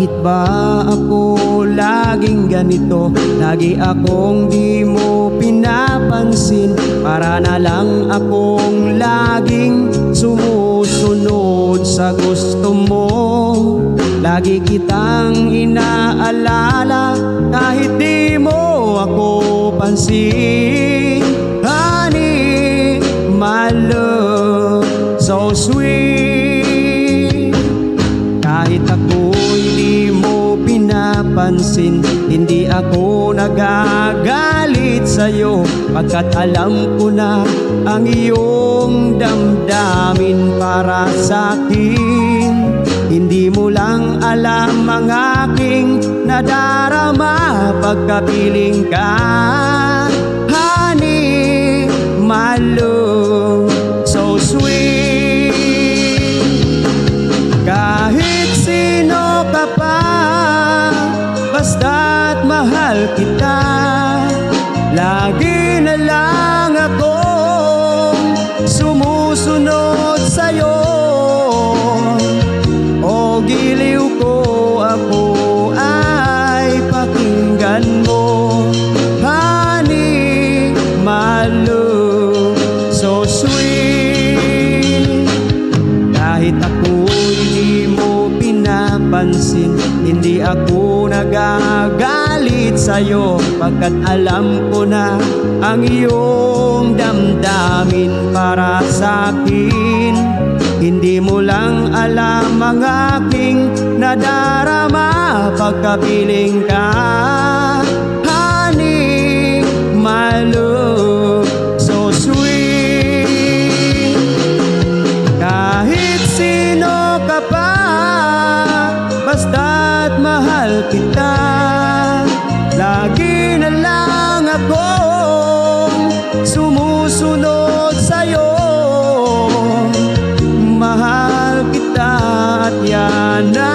Bakit ba ako laging ganito? Lagi akong di mo pinapansin. Para na lang akong laging sumusunod sa gusto mo. Lagi kitang inaalala kahit di mo ako pansin. Honey, my love, so sweet. Kahit ako'y di mo pinapansin, hindi ako nagagalit sa'yo, pagkat alam ko na ang iyong damdamin para sa'kin. Hindi mo lang alam ang aking nadarama pagkapiling ka. Honey, my love, so sweet. Kahit sino ka pa, basta't mahal kita. Lagi na lang akong sumusunod sa'yo. O giliw ko, ako ay pakinggan mo. Honey, my love, so sweet. Kahit ako'y di mo pinapansin, hindi ako nagagalit sa'yo, pagkat alam ko na ang iyong damdamin para sa'kin. Hindi mo lang alam ang aking nadarama pagkapiling ka. Honey, my love, so sweet. Kahit sino ka pa, basta't mahal kita. Lagi na lang akong sumusunod sa'yo. Mahal kita at yan na